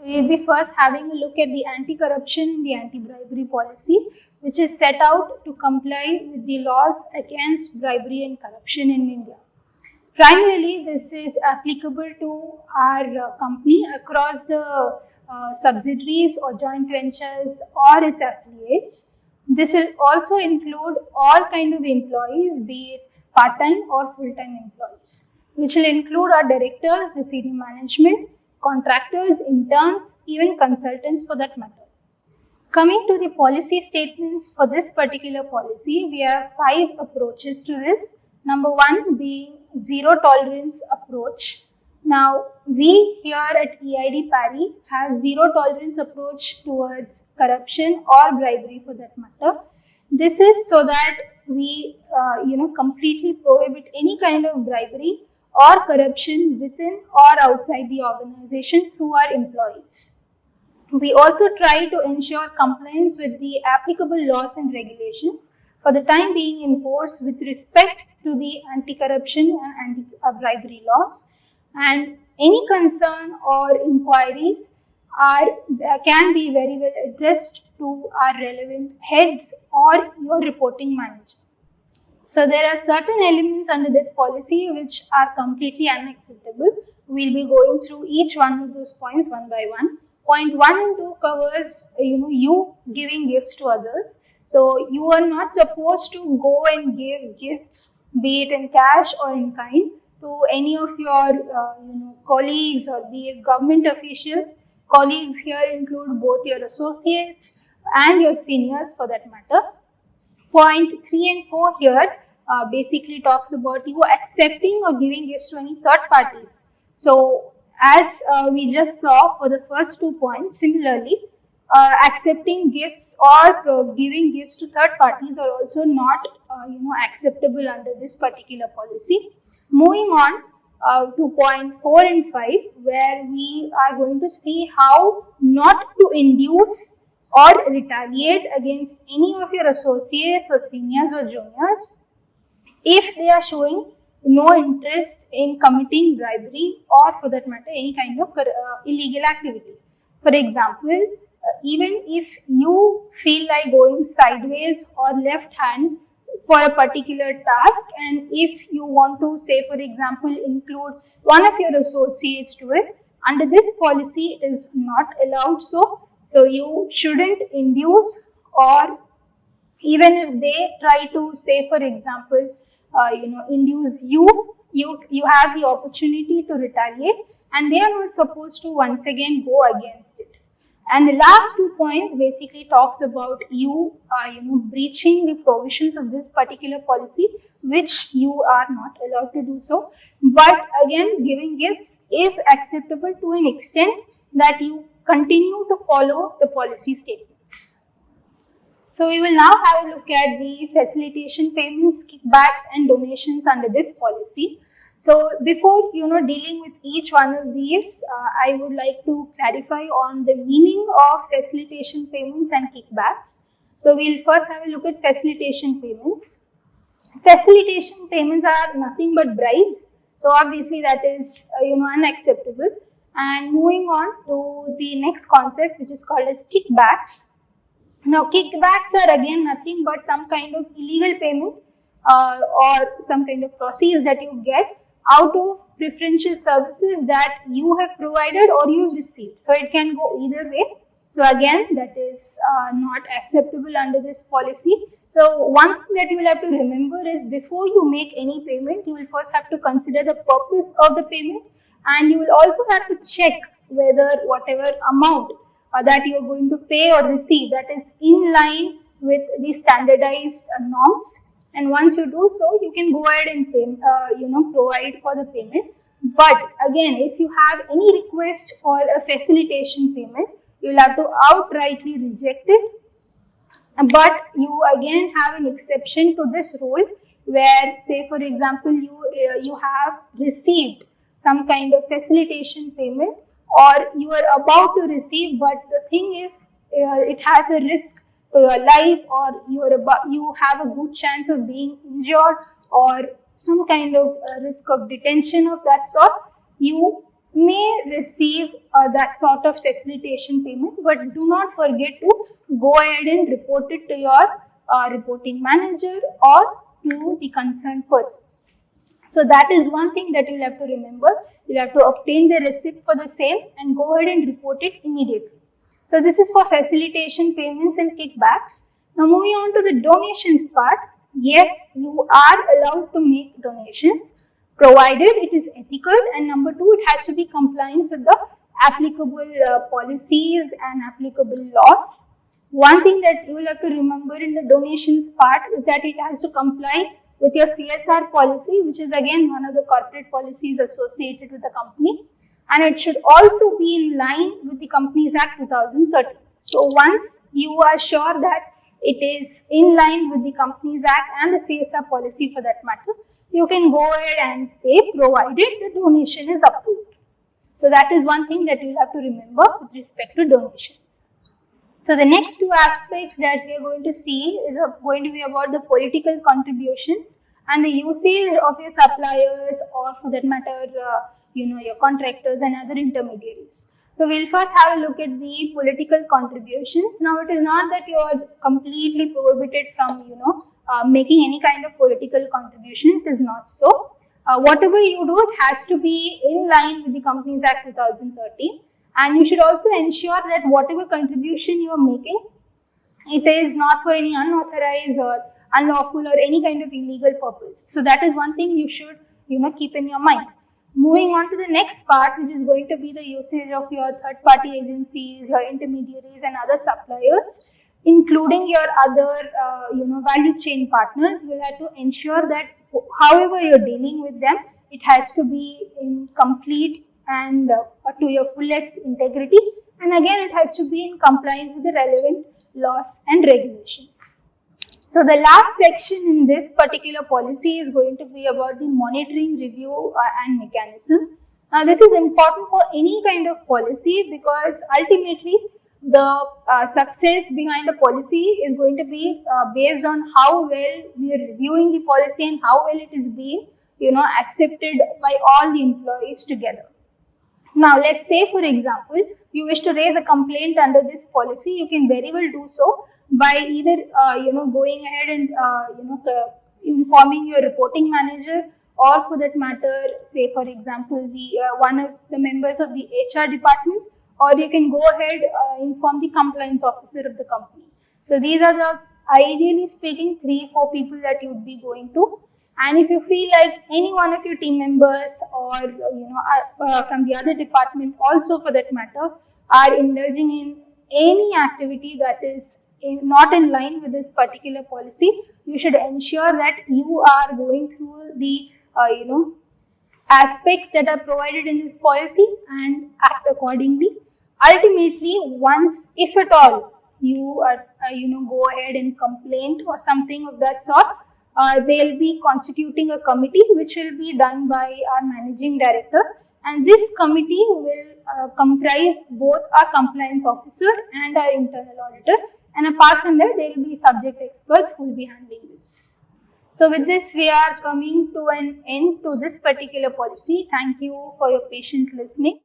We will be first having a look at the anti-corruption and the anti-bribery policy, which is set out to comply with the laws against bribery and corruption in India. Primarily, this is applicable to our company across the subsidiaries or joint ventures or its affiliates. This will also include all kind of employees, be it part-time or full-time employees, which will include our directors, the senior management, contractors, interns, even consultants for that matter. Coming to the policy statements for this particular policy, we have 5 approaches to this. Number 1 being zero tolerance approach. Now, we here at EID Pari have zero tolerance approach towards corruption or bribery for that matter. This is so that we completely prohibit any kind of bribery or corruption within or outside the organization through our employees. We also try to ensure compliance with the applicable laws and regulations for the time being enforced with respect to the anti-corruption and anti-bribery laws, and any concern or inquiries can be very well addressed to our relevant heads or your reporting manager. So there are certain elements under this policy which are completely unacceptable. We'll be going through each one of those points one by one. Point 1 and 2 covers you giving gifts to others. So you are not supposed to go and give gifts, be it in cash or in kind, to any of your colleagues or be it government officials. Colleagues here include both your associates and your seniors for that matter. Point 3 and 4 here basically talks about you accepting or giving gifts to any third parties. So as we just saw for the first 2 points, similarly, accepting gifts or giving gifts to third parties are also not acceptable under this particular policy. Moving on to point 4 and 5, where we are going to see how not to induce or retaliate against any of your associates or seniors or juniors if they are showing no interest in committing bribery or for that matter any kind of illegal activity. For example, even if you feel like going sideways or left hand for a particular task, and if you want to say for example include one of your associates to it, under this policy it is not allowed so you shouldn't induce, or even if they try to say for example induce you have the opportunity to retaliate, and they are not supposed to once again go against it. And the last 2 points basically talks about you breaching the provisions of this particular policy, which you are not allowed to do so. But again, giving gifts is acceptable to an extent that you continue to follow the policy statements. So we will now have a look at the facilitation payments, kickbacks and donations under this policy. So before dealing with each one of these, I would like to clarify on the meaning of facilitation payments and kickbacks. So we'll first have a look at facilitation payments. Facilitation payments are nothing but bribes. So obviously that is unacceptable. And moving on to the next concept, which is called as kickbacks. Now kickbacks are again nothing but some kind of illegal payment or some kind of proceeds that you get out of preferential services that you have provided or you have received. So it can go either way. So again, that is not acceptable under this policy. So one thing that you will have to remember is before you make any payment, you will first have to consider the purpose of the payment, and you will also have to check whether whatever amount that you are going to pay or receive, that is in line with the standardized norms. And once you do so, you can go ahead and pay, provide for the payment. But again, if you have any request for a facilitation payment, you will have to outrightly reject it. But you again have an exception to this rule, where say for example you have received some kind of facilitation payment, or you are about to receive, but the thing is it has a risk to your life, or you have a good chance of being injured or some kind of risk of detention of that sort, you may receive that sort of facilitation payment, but do not forget to go ahead and report it to your reporting manager or to the concerned person. So that is one thing that you'll have to remember. You'll have to obtain the receipt for the same and go ahead and report it immediately. So this is for facilitation payments and kickbacks. Now moving on to the donations part. Yes, you are allowed to make donations, provided it is ethical, and number two, it has to be compliance with the applicable policies and applicable laws. One thing that you will have to remember in the donations part is that it has to comply with your CSR policy, which is again one of the corporate policies associated with the company, and it should also be in line with the Companies Act 2013. So once you are sure that it is in line with the Companies Act and the CSR policy for that matter, you can go ahead and pay, provided the donation is approved. So that is one thing that you will have to remember with respect to donations. So the next two aspects that we are going to see is going to be about the political contributions and the usage of your suppliers, or for that matter, your contractors and other intermediaries. So we'll first have a look at the political contributions. Now it is not that you are completely prohibited from making any kind of political contribution. It is not so. Whatever you do, it has to be in line with the Companies Act 2013, and you should also ensure that whatever contribution you are making, it is not for any unauthorized or unlawful or any kind of illegal purpose. So that is one thing you should keep in your mind. Moving on to the next part, which is going to be the usage of your third-party agencies, your intermediaries and other suppliers, including your other value chain partners. Will have to ensure that however you're dealing with them, it has to be in complete and to your fullest integrity, and again it has to be in compliance with the relevant laws and regulations. So the last section in this particular policy is going to be about the monitoring, review and mechanism. Now this is important for any kind of policy, because ultimately the success behind a policy is going to be based on how well we are reviewing the policy and how well it is being accepted by all the employees together. Now let's say, for example, you wish to raise a complaint under this policy. You can very well do so by either going ahead and informing your reporting manager, or for that matter, say for example, the one of the members of the HR department, or you can go ahead inform the compliance officer of the company. So these are the, ideally speaking, 3-4 people that you would be going to. And if you feel like any one of your team members or from the other department also for that matter are indulging in any activity that is not in line with this particular policy, you should ensure that you are going through the aspects that are provided in this policy and act accordingly. Ultimately, once, if at all, you go ahead and complain or something of that sort, they'll be constituting a committee which will be done by our managing director, and this committee will comprise both our compliance officer and our internal auditor, and apart from that there will be subject experts who will be handling this. So with this we are coming to an end to this particular policy. Thank you for your patient listening.